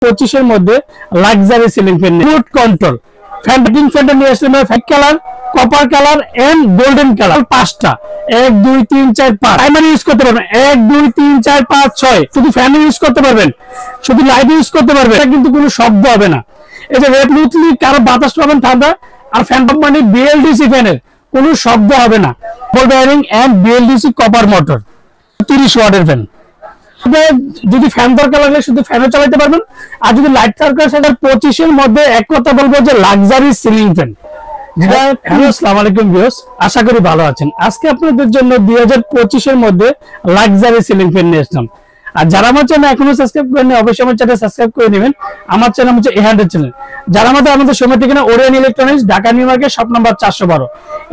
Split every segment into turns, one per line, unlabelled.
25 এর মধ্যে luxury ceiling fan remote control fan ফ্যানটা নিয়ে আসলে white colour, copper colour and golden colour. পাঁচটা 1 2 3 4 5 টাইমার ইউজ করতে পারবেন। 1 2 3 4 5 6 শুধু ফ্যান ইউজ করতে পারবেন, শুধু লাইট ইউজ করতে পারবেন। এটা কিন্তু কোনো শব্দ হবে না। এই যে স্মুথলি কারো বাতাস পাবেন ঠান্ডা। আর ফ্যান কোম্পানি বিএলডিসি ফ্যানের কোনো শব্দ হবে না। Ball bearing and BLDC copper motor 30 ওয়াটের ফ্যান। যদি ফ্যান দরকার লাগলে শুধু ফ্যানও চালাতে পারবেন। আর যদি লাইট দরকার সেটা 25 এর মধ্যে এক কথা বলবো যে লাক্সারি সিলিং ফ্যান। আসসালামু আলাইকুম ভিউয়ার্স, আশা করি ভালো আছেন। আজকে আপনাদের জন্য 2025 এর মধ্যে লাক্সারি সিলিং ফ্যান নিয়ে আসলাম। আর যারা আমার চ্যানেল এখনো সাবস্ক্রাইব করেননি অবশ্যই আমার চ্যানেল সাবস্ক্রাইব করে নেবেন। আমার চ্যানেল হচ্ছে A100 চ্যানেল। যারা আমাদের সময় ঠিকানা Orion electronics, Dhaka new market, shop number 412।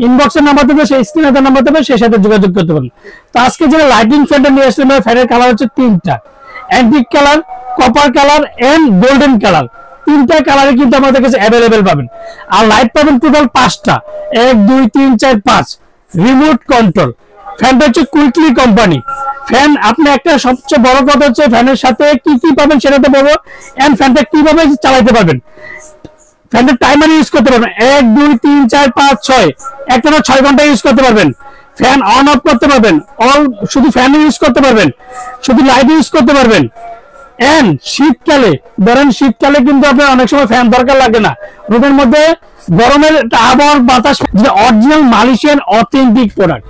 ইনবক্সের নাম্বার দেবে, সেই স্ক্রিনে দেওয়া নাম্বার দেবে, সেই সাথে যোগাযোগ করতে পারেন। তো আজকে যে লাইটিং ফ্যানটা নিয়ে আসলাম, ফ্যানের কালার হচ্ছে তিনটা, antique colour, copper colour and golden colour. তিনটা কালারে কিন্তু আমাদের কাছে অ্যাভেলেবেল পাবেন। আর লাইট পাবেন টোটাল 5টা, 1 2 3 4 5 রিমোট কন্ট্রোল। ফ্যানটা হচ্ছে কুইকলি কোম্পানি ফ্যান। আপনি একটা সবচেয়ে বড় কথা হচ্ছে ফ্যানের সাথে কি কি পাবেন সেটা তো বলবো, এন্ড ফ্যানটা কিভাবে চালাতে পারবেন। ফ্যানটা টাইমার ইউজ করতে পারবেন 1 2 3 4 5 6 একটানা 6 ঘন্টা ইউজ করতে পারবেন। ফ্যান অন অফ করতে পারবেন, অল শুধু ফ্যান ইউজ করতে পারবেন, শুধু লাইট ইউজ করতে পারবেন। এন্ড শীতকালে ধরেন, শীতকালে কিন্তু আপনার অনেক সময় ফ্যান দরকার লাগে না। রুমের মধ্যে গরমের আবহাওয়ার বাতাস, যেটা original Malaysian authentic product.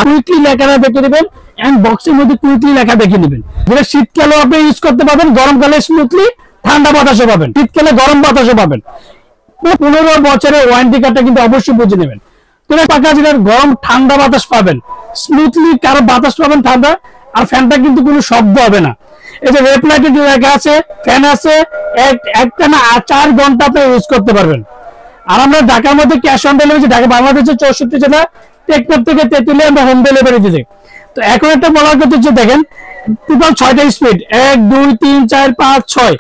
Quickly লেখাটা দেখে নেবেন এন্ড বক্সের মধ্যে কুইকলি লেখা দেখে নেবেন। যেটা শীতকালেও আপনি ইউজ করতে পারবেন, গরমকালে স্মুথলি ঠান্ডা বাতাসও পাবেন, শীতকালে গরম বাতাসও পাবেন। 15 বছরের ওয়ারেন্টি কার্ডটা কিন্তু অবশ্যই বুঝে নেবেন। তোরা পাকা যেটা গরম ঠান্ডা বাতাস পাবেন, স্মুথলি কারো বাতাস পাবেন ঠান্ডা। আর ফ্যানটা কিন্তু কোনো শব্দ হবে না। এই যে রেপ লাইটের লেখা আছে, ফ্যান আছে, একটানা 4 ঘন্টা আপনি ইউজ করতে পারবেন। আর আমরা ঢাকার মধ্যে ক্যাশ অন ডেলিভারি, ঢাকা বাংলাদেশের 64 জেলা, টেকনাফ থেকে তেতুলিয়া আমরা হোম ডেলিভারি দিই। তো এখন একটা বলার কথা হচ্ছে, দেখেন টোটাল 6টা স্পিড, 1 2 3 4 5 6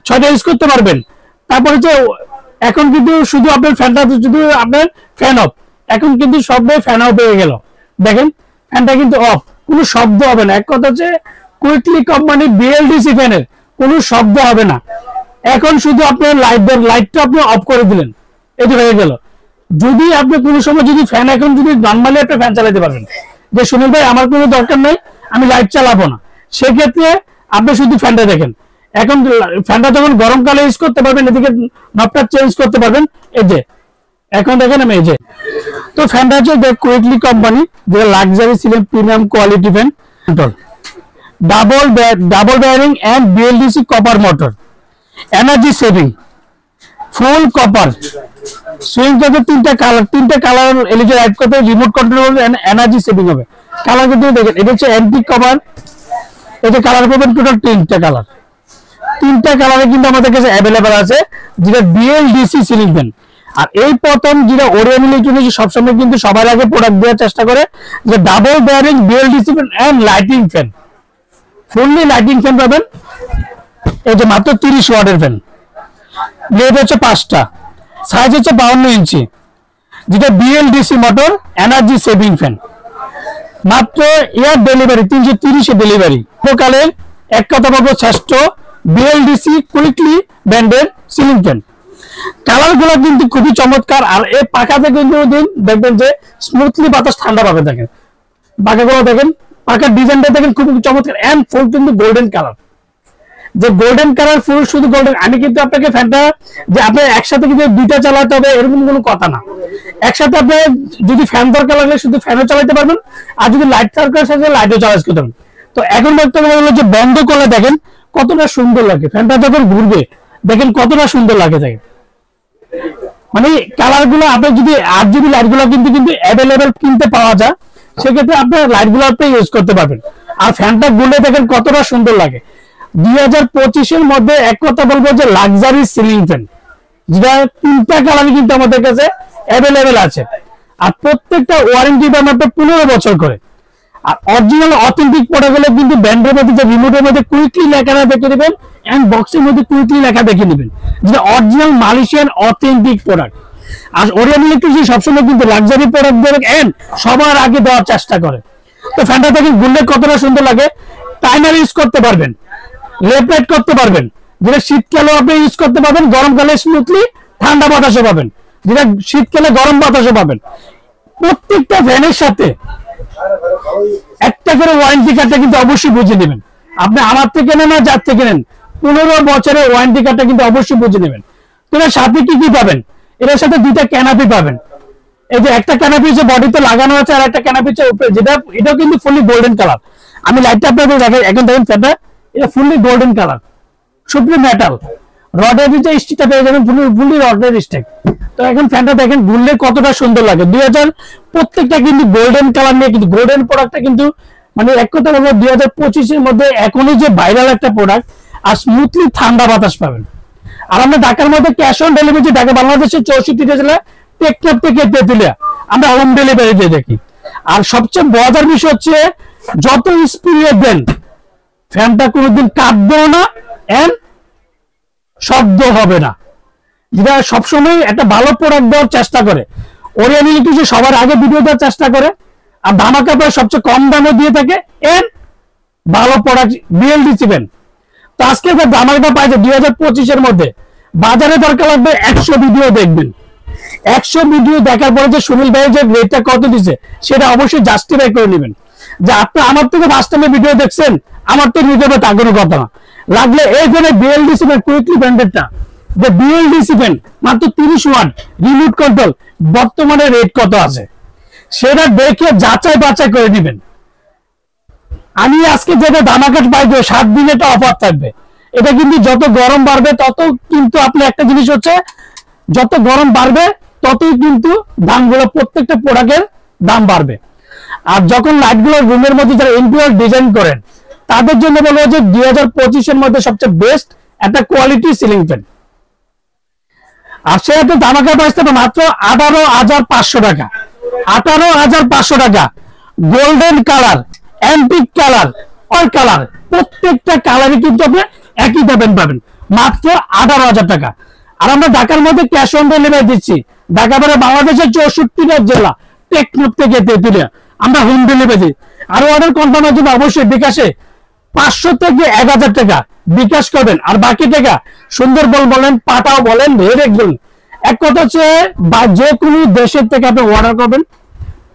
6টা ইউজ করতে পারবেন। তারপর হচ্ছে এখন কিন্তু শুধু আপনার ফ্যানটা, শুধু আপনার ফ্যান অফ, এখন কিন্তু সবাই ফ্যান অফ হয়ে গেল। দেখেন ফ্যানটা কিন্তু অফ, কোনো শব্দ হবে না। এক কথা হচ্ছে কুইকলি কোম্পানি বিএলডিসি ফ্যানের কোনো শব্দ হবে না। এখন শুধু আপনার লাইটটা আপনি অফ করে দিলেন, এটি হয়ে গেল। যদি আপনি কোনো সময় যদি ফ্যান, এখন যদি নর্মালি একটা ফ্যান চালাতে পারবেন, যে সুনীল ভাই আমার কোনো দরকার নেই, আমি লাইট চালাবো না, সেক্ষেত্রে আপনি শুধু ফ্যানটা দেখেন। এখন ফ্যানটা যখন গরমকালে ইউজ করতে পারবেন, এদিকে নবটা চেঞ্জ করতে পারবেন। এই যে এখন দেখেন আমি এই যে, তো ফ্যানটা হচ্ছে কুইকলি কোম্পানি, যেটা luxury ceiling premium quality fan, double bearing and BLDC copper motor, energy saving, full copper, swing করতে তিনটা কালার এলইডি অ্যাড করতে, রিমোট কন্ট্রোল এনার্জি সেভিং হবে। কালার কিন্তু দেখেন, এটা হচ্ছে অ্যান্টিক কভার। এটা কালার পাবেন টোটাল তিনটা কালারে কিন্তু আমাদের কাছে অ্যাভেলেবেল আছে, যেটা বিএলডিসি সিলিং ফ্যান। আর এই প্রথম যেটা ওরিয়ন ইলেকট্রনিক্স সবসময় কিন্তু সবার আগে প্রোডাক্ট দেওয়ার চেষ্টা করে, যে double bearing BLDC fan and lighting fan, fully lighting fan পাবেন। এই যে মাত্র 30 ওয়াটের ফ্যান, ব্লেড হচ্ছে 5টা, সাইজ হচ্ছে 52 ইঞ্চি, যেটা BLDC motor energy saving fan. মাত্র এয়ার ডেলিভারি 330 এ ডেলিভারি। লোকালে এক কথা বলবো শ্রেষ্ঠ বিএলডিসি কুইকলি ব্র্যান্ডের সিলিং ফ্যান। কালার গুলো কিন্তু খুবই চমৎকার। আর এই পাখাতে কিন্তু দেখবেন যে স্মুথলি বাতাস ঠান্ডা পাবে। দেখেন পাখাগুলো, দেখেন পাখার ডিজাইনটা দেখেন, খুবই চমৎকার এন্ড ফুল কিন্তু গোল্ডেন কালার। যে গোল্ডেন কালার ফুল, শুধু গোল্ডেন। আমি কিন্তু আপনাকে ফ্যানটা যে আপনি একসাথে কিন্তু দুইটা চালাতে হবে এরকম কোনো কথা না। একসাথে আপনি যদি ফ্যান দরকার লাগলে শুধু ফ্যানও চালাতে পারবেন, আর যদি লাইট দরকার সেটা লাইটও চার্জ করতে পারবেন। তো এখন বর্তমানে হলো যে বন্ধ করলে দেখেন কতটা সুন্দর লাগে। ফ্যানটা যখন ঘুরবে দেখেন কতটা সুন্দর লাগে। দেখেন মানে কালার গুলো আপনি যদি RGB লাইট গুলো কিন্তু অ্যাভেলেবেল কিনতে পাওয়া যায়, সেক্ষেত্রে আপনার লাইট গুলো আপনি ইউজ করতে পারবেন। আর ফ্যানটা ঘুরলে দেখেন কতটা সুন্দর লাগে। 2025 এর মধ্যে এক কথা বলবো যে লাক্সারি সিলিং ফ্যান, যেটা তিনটা কালার কিন্তু আমাদের কাছে অ্যাভেলেবেল আছে। আর প্রত্যেকটা ওয়ারেন্টি পাবেন আপনার 15 বছর করে। আর অরিজিনাল অথেন্টিক প্রোডাক্টগুলো কিন্তু ব্র্যান্ডের মধ্যে, যে রিমোটের মধ্যে কুইকলি লেখাটা দেখে নেবেন এন্ড বক্সের মধ্যে কুইকলি লেখা দেখে নেবেন, যেটা অরিজিনাল মালয়েশিয়ান অথেন্টিক প্রোডাক্ট। আর ওরিয়ন ইলেকট্রিক সবসময় কিন্তু লাক্সারি প্রোডাক্ট দেবে এন্ড সবার আগে দেওয়ার চেষ্টা করে। তো ফ্যানটা দেখেন ঘুরলে কতটা সুন্দর লাগে। টাইমার ইউজ করতে পারবেন, লেফট রাইট করতে পারবেন, যেটা শীতকালে আপনি ইউজ করতে পারবেন, গরমকালে স্মুথলি ঠান্ডা বাতাসও পাবেন, যেটা শীতকালে গরম বাতাসও পাবেন। প্রত্যেকটা ফ্যানের সাথে একটা করে ওয়ারেন্টি কার্ডটা কিন্তু অবশ্যই বুঝে নেবেন। আপনি আমার থেকে নেন না যার থেকে নেন, 15 বছরের ওয়ারেন্টি কার্ডটা কিন্তু অবশ্যই বুঝে নেবেন। তো এর সাথে কি কি পাবেন? এর সাথে দুইটা ক্যানাপি পাবেন। এই যে একটা ক্যানাপি যে বডিতে লাগানো আছে, আর একটা ক্যানাপি হচ্ছে উপরে, যেটা এটাও কিন্তু ফুললি গোল্ডেন কালার। আমি লাইটটা আপনাদের দেখাই, এখন দেখেন ফ্যানটা এটা fully golden colour, supreme metal রডের যে স্টিকটা পেয়ে যাবেন, ফুললি রডের স্টিক। তো এখন ফ্যানটা দেখেন ঘুরলে কতটা সুন্দর লাগে। 2000 প্রত্যেকটা কিন্তু গোল্ডেন কালার নিয়ে, কিন্তু গোল্ডেন প্রোডাক্টটা কিন্তু মানে এক কথা বলবো 2025-এর মধ্যে এখনই যে ভাইরাল একটা প্রোডাক্ট, আর স্মুথলি ঠান্ডা বাতাস পাবেন। আর আমরা ঢাকার মধ্যে ক্যাশ অন ডেলিভারি, ঢাকা বাংলাদেশের 64টা জেলা টেকনাফ থেকে তেতুলিয়া আমরা হোম ডেলিভারি দিয়ে থাকি। আর সবচেয়ে মজার বিষয় হচ্ছে যত স্পিডে দেন ফ্যানটা কোনোদিন কাঁপবেও না, এন্ড শব্দ হবে না, যেটা সবসময় একটা ভালো প্রোডাক্ট দেওয়ার চেষ্টা করে। ওরিয়ন ইলেকট্রিক সবার আগে ভিডিও দেওয়ার চেষ্টা করে, আর ধামাকা প্রায় সবচেয়ে কম দামে দিয়ে থাকে, এন্ড ভালো প্রোডাক্ট বিএলডিসি ফ্যান। তো আজকে যে ধামাকাটা পাইছে 2025-এর মধ্যে, বাজারে দরকার লাগবে 100 ভিডিও দেখবেন। 100 ভিডিও দেখার পরে যে সুনীল ভাই যে রেটটা কত দিছে সেটা অবশ্যই জাস্টিফাই করে নেবেন। যে আপনি আমার থেকে ফার্স্ট টাইমে ভিডিও দেখছেন, আমার তো নিতে হবে তা কোনো কথা না। লাগলে এই ফ্যানে বিএলডিসি ফ্যান, কুইকলি ব্র্যান্ডেডটা যে বিএলডিসি ফ্যান মাত্র 30 ওয়াট রিমোট কন্ট্রোল, বর্তমানে রেট কত আছে সেটা দেখে যাচাই বাছাই করে নেবেন। আমি আজকে যেটা ধামাকাট পাইবো 7 দিন এটা অফার থাকবে। এটা কিন্তু যত গরম বাড়বে তত কিন্তু আপনি একটা জিনিস হচ্ছে, যত গরম বাড়বে ততই কিন্তু দামগুলো প্রত্যেকটা প্রোডাক্টের দাম বাড়বে। আর যখন লাইটগুলো রুমের মধ্যে যারা ইন্টেরিয়র ডিজাইন করেন তাদের জন্য বলবো যে 2025-এর মধ্যে সবচেয়ে বেস্ট একটা কোয়ালিটি সিলিং ফ্যান। আর সে একটা ধামাকা প্রাইস থাকবে মাত্র 18,500 টাকা। 18,500 টাকা, golden colour, antique colour, all colour, প্রত্যেকটা কালারই কিন্তু আপনি একই দামে পাবেন মাত্র 18,000 টাকা। আর আমরা ঢাকার মধ্যে ক্যাশ অন ডেলিভারি দিচ্ছি। ঢাকা পরে বাংলাদেশের 64টা জেলা টেকনাফ থেকে তেতুলিয়া আমরা হোম ডেলিভারি দিই। আর অর্ডার কনফার্মের জন্য অবশ্যই বিকাশে 500 থেকে 1000 টাকা বিকাশ করবেন, আর বাকি টাকা সুন্দরবন বলেন, পাটাও বলেন, রেড বলেন, এক কথা হচ্ছে যে কোনো দেশের থেকে আপনি অর্ডার করবেন,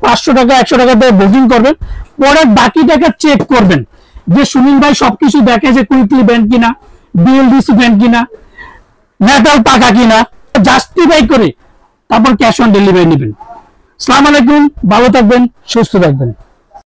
500 টাকা 100 টাকা দিয়ে বুকিং করবেন, পরে বাকি টাকা চেক করবেন যে সুনীল ভাই সবকিছু দেখে যে কুইকলি ব্যান্ড কিনা, বিএলডিসি ব্যান্ড কিনা, মেটাল পাকা কিনা, জাস্টিফাই করে তারপর ক্যাশ অন ডেলিভারি নেবেন। আসসালামু আলাইকুম, ভালো থাকবেন, সুস্থ থাকবেন।